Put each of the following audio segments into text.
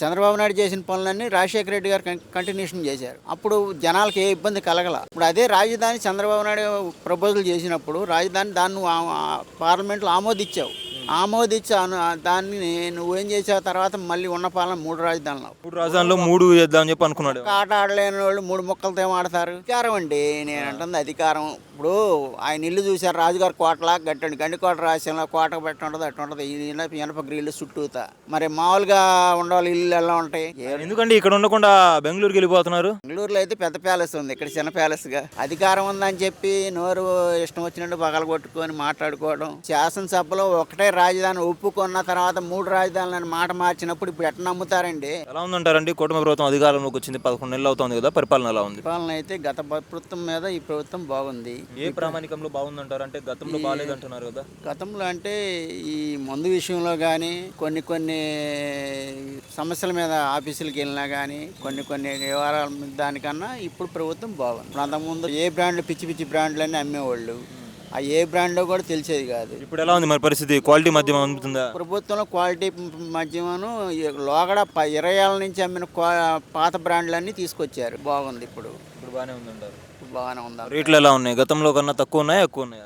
చంద్రబాబు నాయుడు చేసిన పనులన్నీ రాజశేఖర రెడ్డి గారు కంటిన్యూషన్ చేశారు. అప్పుడు జనాలకు ఏ ఇబ్బంది కలగల. ఇప్పుడు అదే రాజధాని చంద్రబాబు నాయుడు ప్రపోజల్ చేసినప్పుడు రాజధాని దాన్ని పార్లమెంట్లో ఆమోదించావు. ఆమోదించి దాన్ని నువ్వేం చేసావు? తర్వాత మళ్ళీ ఉన్న పాలన 3 రాజధానులు. 3 రాజధానులు 3 చేద్దామని చెప్పి అనుకున్నాడు. ఆట ఆడలేని వాళ్ళు 3 ముక్కలతో ఏం ఆడతారు? అధికారం అండి, నేను అంటుంది అధికారం. ఇప్పుడు ఆయన ఇల్లు చూశారు, రాజుగారు కోటలా కట్టండి, గండికోట రాజ్యంలో కోట పెట్టి ఉంటుంది, అట్టు ఉంటుంది. ఇనప గ్రిల్లు చుట్టూతా. మరి మామూలుగా ఉండాలి ఇల్లు ఎలా ఉంటాయి? ఎందుకంటే ఇక్కడ ఉండకుండా బెంగళూరుకి వెళ్ళిపోతున్నారు. బెంగళూరులో అయితే పెద్ద ప్యాలెస్ ఉంది, ఇక్కడ చిన్న ప్యాలెస్ గా. అధికారం ఉందని చెప్పి నోరు ఇష్టం వచ్చినట్టు పగలు కొట్టుకొని మాట్లాడుకోవడం. శాసనసభలో ఒకటే రాజధాని ఒప్పుకున్న తర్వాత 3 రాజధానులను మాట మార్చినప్పుడు ఇప్పుడు ఎట్లా నమ్ముతారండి? ఎలా ఉందంటారండి? కూటమి ప్రభుత్వం అధికారంలోకి వచ్చింది 11 నెలలు అవుతుంది కదా, పరిపాలన ఎలా ఉంది? పరిపాలన అయితే గత ప్రభుత్వం మీద ఈ ప్రభుత్వం బాగుంది. ఏ ప్రామాణికంలో బాగుందంటారు? అంటే గతంలో బాగాలేదంటున్నారు కదా. గతంలో అంటే ఈ మందు విషయంలో కానీ కొన్ని సమస్యల మీద ఆఫీసులకు వెళ్ళినా కానీ కొన్ని వ్యవహారాల దానికన్నా ఇప్పుడు ప్రభుత్వం బాగుంది. ఇప్పుడు అంతకుముందు ఏ బ్రాండ్లు పిచ్చి బ్రాండ్లన్నీ అమ్మేవాళ్ళు, ఆ ఏ బ్రాండ్ కూడా తెలిసేది కాదు. ఇప్పుడు ఎలా ఉంది మరి పరిస్థితి? క్వాలిటీ మద్యం అందుతుందా? ప్రభుత్వంలో క్వాలిటీ మద్యమను లోగడ 20 ఏళ్ళ నుంచి అమ్మిన పాత బ్రాండ్లన్నీ తీసుకొచ్చారు. బాగుంది. ఇప్పుడు బాగానే ఉందంటారు. బాగానే ఉంది. రేట్లు ఎలా ఉన్నాయి? గతంలో కన్నా తక్కువ ఉన్నాయా, ఎక్కువ ఉన్నాయా?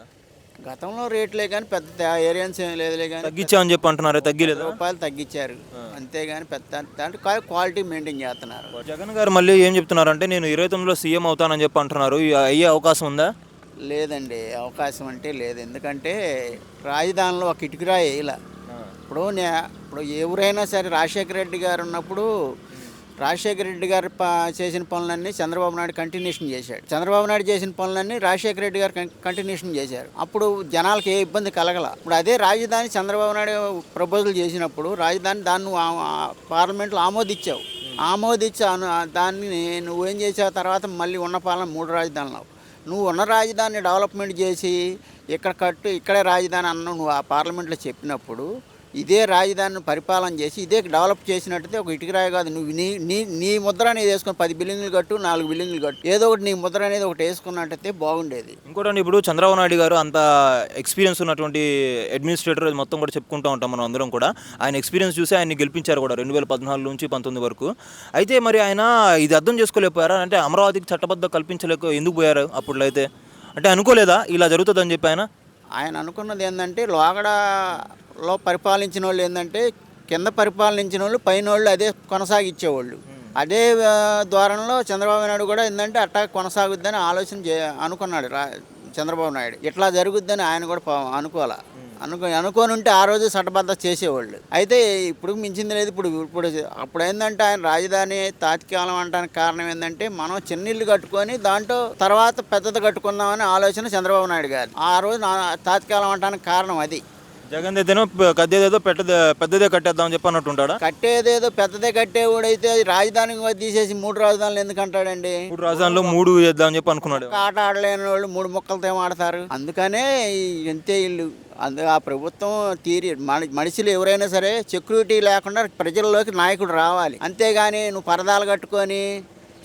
గతంలో రేట్లే కానీ పెద్ద ఏరియాన్స్ ఏం లేదులే కానీ తగ్గించామని చెప్పి అంటున్నారు, తగ్గిలేదు. రూపాయలు తగ్గించారు అంతేగాని పెద్ద అంటే క్వాలిటీ మెయింటైన్ చేస్తున్నారు. జగన్ గారు మళ్ళీ ఏం చెప్తున్నారు అంటే నేను 29లో సీఎం అవుతానని చెప్పి అంటున్నారు. అయ్యే అవకాశం ఉందా? లేదండి, అవకాశం అంటే లేదు. ఎందుకంటే రాజధానిలో ఒక ఇటుకురాయి ఇలా ఇప్పుడు ఎవరైనా సరే రాజశేఖర రెడ్డి గారు ఉన్నప్పుడు రాజశేఖర రెడ్డి గారు చేసిన పనులన్నీ చంద్రబాబు నాయుడు కంటిన్యూషన్ చేశాడు. చంద్రబాబు నాయుడు చేసిన పనులన్నీ రాజశేఖర రెడ్డి గారు కంటిన్యూషన్ చేశారు. అప్పుడు జనాలకు ఏ ఇబ్బంది కలగల. ఇప్పుడు అదే రాజధాని చంద్రబాబు నాయుడు ప్రపోజల్ చేసినప్పుడు రాజధాని దాన్ని పార్లమెంట్లో ఆమోదించావు. ఆమోదించి దాన్ని నువ్వేం చేసావు? తర్వాత మళ్ళీ ఉన్న పాలన 3 రాజధానులు. నువ్వు ఉన్న రాజధానిని డెవలప్మెంట్ చేసి ఇక్కడే రాజధాని అన్నావు. నువ్వు ఆ పార్లమెంట్లో చెప్పినప్పుడు ఇదే రాజధానిని పరిపాలన చేసి ఇదే డెవలప్ చేసినట్టయితే ఒక ఇటుకరాయి కాదు. నువ్వు నీ ముద్ర అనేది వేసుకొని 10 బిల్డింగ్లు కట్టు, 4 బిల్డింగ్లు కట్టు, ఏదో ఒకటి నీ ముద్ర అనేది ఒకటి వేసుకున్నట్టయితే బాగుండేది. ఇంకోటి ఇప్పుడు చంద్రబాబు నాయుడు గారు అంత ఎక్స్పీరియన్స్ ఉన్నటువంటి అడ్మినిస్ట్రేటర్ మొత్తం కూడా చెప్పుకుంటూ ఉంటాం మనం అందరం కూడా. ఆయన ఎక్స్పీరియన్స్ చూసి ఆయన్ని గెలిపించారు కూడా 2014 నుంచి 19 వరకు. అయితే మరి ఆయన ఇది అర్థం చేసుకోలేకపోయారా? అంటే అమరావతికి చట్టబద్ధ ఎందుకు పోయారు అప్పుడు? అయితే అంటే అనుకోలేదా ఇలా జరుగుతుందని చెప్పి ఆయన అనుకున్నది ఏంటంటే లోగడలో పరిపాలించిన వాళ్ళు ఏంటంటే కింద పరిపాలించిన వాళ్ళు పైన వాళ్ళు అదే కొనసాగించేవాళ్ళు. అదే ద్వారంలో చంద్రబాబు నాయుడు కూడా ఏంటంటే అట్టా కొనసాగుద్దని అనుకున్నాడు చంద్రబాబు నాయుడు. ఇట్లా జరుగుద్దని ఆయన కూడా అనుకోని ఉంటే ఆ రోజు చట్టబద్ధ చేసేవాళ్ళు. అయితే ఇప్పుడు మించింది లేదు. అప్పుడు ఏంటంటే ఆయన రాజధాని తాత్కాలం అనడానికి కారణం ఏంటంటే మనం చిన్న ఇల్లు కట్టుకొని దాంట్లో తర్వాత పెద్దది కట్టుకుందామని ఆలోచన చంద్రబాబు నాయుడు గారు. ఆ రోజు తాత్కాలం అనడానికి కారణం అది. జగన్ ఏదేనో కద్దేదేదో పెద్దదే కట్టేద్దామని చెప్పి అన్నట్టుంటాడా? కట్టేదేదో పెద్దదే కట్టేవాడైతే రాజధాని తీసేసి 3 రాజధానులు ఎందుకు అంటాడండి? 3 రాజధానులు 3 చేద్దామని చెప్పి అనుకున్నాడు. ఆట ఆడలేని వాళ్ళు 3 ముక్కలతో ఏం ఆడతారు? అందుకనే ఎంతే ఇల్లు ఆ ప్రభుత్వం మనుషులు ఎవరైనా సరే సెక్యూరిటీ లేకుండా ప్రజల్లోకి నాయకుడు రావాలి. అంతేగాని నువ్వు పరదాలు కట్టుకొని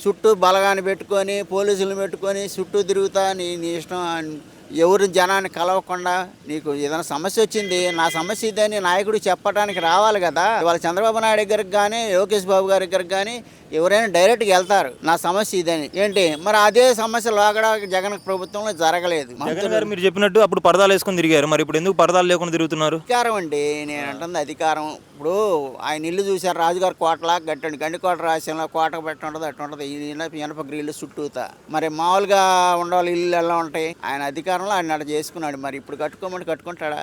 చుట్టూ బలగాన్ని పెట్టుకొని పోలీసులు పెట్టుకొని చుట్టూ తిరుగుతా నీ ఇష్టం ఎవరు జనాన్ని కలవకుండా నీకు ఏదైనా సమస్య వచ్చింది, నా సమస్య ఇదని నాయకుడు చెప్పడానికి రావాలి కదా. ఇవాళ చంద్రబాబు నాయుడు దగ్గరికి కానీ లోకేష్ బాబు గారి దగ్గరికి కానీ ఎవరైనా డైరెక్ట్గా వెళ్తారు, నా సమస్య ఇదని. ఏంటి మరి అదే సమస్య లోగడ జగన్ ప్రభుత్వంలో జరగలేదు. జగన్ గారు మీరు చెప్పినట్టు అప్పుడు పరదాలు వేసుకొని తిరిగారు, మరి ఇప్పుడు ఎందుకు పరదాలు లేకుండా తిరుగుతున్నారు? అధికారం అండి, నేను అంటుంది అధికారం. ఇప్పుడు ఆయన ఇల్లు చూశారు, రాజుగారు కోటలా కట్టండి, గండికోట రాజ్యంలో కోట పెట్టి ఉంటుంది, అట్టు ఉంటుంది. ఇనప గ్రిల్లు చుట్టూతా. మరి మామూలుగా ఉండాలి ఇల్లు ఎలా ఉంటాయి? ఆయన అధికారంలో ఆయన అట్లా చేసుకున్నాడు. మరి ఇప్పుడు కట్టుకోమంటే కట్టుకుంటాడా?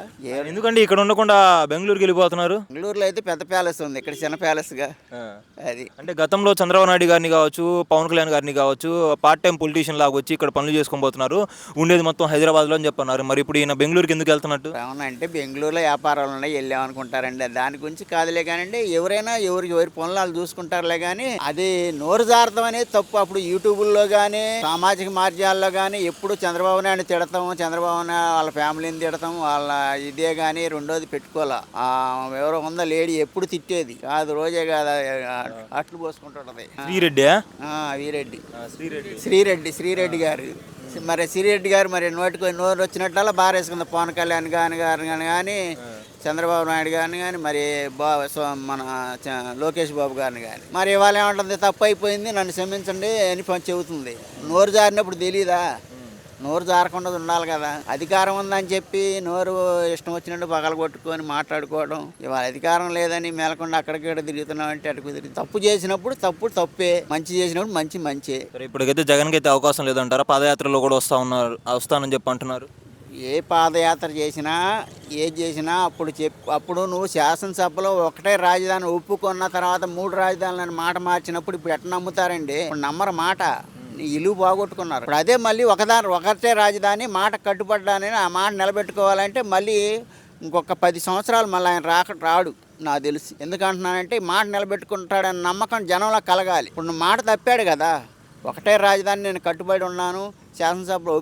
ఎందుకంటే ఇక్కడ ఉండకుండా బెంగళూరుకి వెళ్ళిపోతున్నారు. బెంగళూరులో అయితే పెద్ద ప్యాలెస్ ఉంది, ఇక్కడ చిన్న ప్యాలెస్ గా. అది అంటే గతంలో చంద్రబాబు నాయుడు గారిని కావచ్చు, పవన్ కళ్యాణ్ గారిని కావచ్చు, పార్ట్ టైం పొలిటీషియన్ లాగా వచ్చి ఇక్కడ పనులు చేసుకొని పోతున్నారు. ఉండేది మొత్తం హైదరాబాద్లో అని చెప్పన్నారు. మరి ఇప్పుడు ఈయన బెంగళూరుకి ఎందుకు వెళ్తున్నట్టు? ఏమన్నా బెంగళూరులో వ్యాపారాలు ఉన్నాయి, వెళ్ళామనుకుంటారండి. దాని గురించి కాదులే కానండి, ఎవరైనా ఎవరి పనులు వాళ్ళు చూసుకుంటారులే కానీ అది నోరు జారతం అనేది తప్పు. అప్పుడు యూట్యూబ్లో కానీ సామాజిక మాధ్యమాల్లో కానీ ఎప్పుడు చంద్రబాబు నాయుడు తిడతాం, చంద్రబాబు నాయుడు వాళ్ళ ఫ్యామిలీని తిడతాం, వాళ్ళ ఇదే కానీ రెండోది పెట్టుకోవాలా. ఎవరో ఉందా లేడీ ఎప్పుడు తిట్టేది కాదు, రోజే కాదు అట్లు పోసుకుంటుంటది. శ్రీరెడ్డి గారు. మరి శ్రీరెడ్డి గారు మరి నోరు వచ్చినట్ల బారేసుకుంది. పవన్ కళ్యాణ్ గారు కానీ చంద్రబాబు నాయుడు గారిని కానీ మరి మన లోకేష్ బాబు గారిని కానీ. మరి ఇవాళ ఏమంటుంది, తప్పు అయిపోయింది నన్ను క్షమించండి అని చెబుతుంది. నోరు జారినప్పుడు తెలీదా? నోరు జారకుండా ఉండాలి కదా. అధికారం ఉందని చెప్పి నోరు ఇష్టం వచ్చినట్టు పగల కొట్టుకొని మాట్లాడుకోవడం, ఇవాళ అధికారం లేదని మేలకుండా అక్కడికి తిరుగుతున్నాం అంటే అటు కుదిరి. తప్పు చేసినప్పుడు తప్పే, మంచి చేసినప్పుడు మంచి. సరే, ఇప్పటికైతే జగన్కి అయితే అవకాశం లేదంటారా? పాదయాత్రలో కూడా వస్తానని చెప్పి అంటున్నారు. ఏ పాదయాత్ర చేసినా ఏది చేసినా అప్పుడు నువ్వు శాసనసభలో ఒకటే రాజధాని ఒప్పుకున్న తర్వాత 3 రాజధానులని మాట మార్చినప్పుడు ఇప్పుడు ఎట్లా నమ్ముతారండి? ఇప్పుడు నమ్మరు మాట. ఇల్లు బాగొట్టుకున్నారు. ఇప్పుడు అదే మళ్ళీ ఒకటే రాజధాని మాట కట్టుబడ్డానని ఆ మాట నిలబెట్టుకోవాలంటే మళ్ళీ ఇంకొక 10 సంవత్సరాలు మళ్ళీ ఆయన రాడు నాకు తెలిసి. ఎందుకంటున్నానంటే ఈ మాట నిలబెట్టుకుంటాడని నమ్మకం జనంలో కలగాలి. ఇప్పుడు నువ్వు మాట తప్పాడు కదా, ఒకటే రాజధాని నేను కట్టుబడి ఉన్నాను శాసనసభలో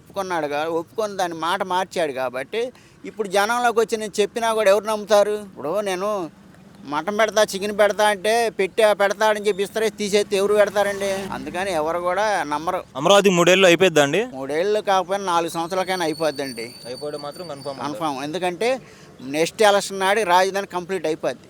ఒప్పుకొని దాన్ని మాట మార్చాడు కాబట్టి ఇప్పుడు జనంలోకి వచ్చి నేను చెప్పినా కూడా ఎవరు నమ్ముతారు? ఇప్పుడు నేను మటన్ పెడతా, చికెన్ పెడతా అంటే పెడతాడని చెప్పి ఇస్తారే, తీసేస్తే ఎవరు పెడతారండి? అందుకని ఎవరు కూడా నమ్మరు. అమరావతి 3 ఏళ్ళు అయిపోద్దా అండి? 3 ఏళ్ళు కాకపోయినా 4 సంవత్సరాలకైనా అయిపోద్దండి. అయిపోవడం మాత్రం కన్ఫామ్. ఎందుకంటే నెక్స్ట్ ఎలక్షన్ నాడు రాజధాని కంప్లీట్ అయిపోద్ది.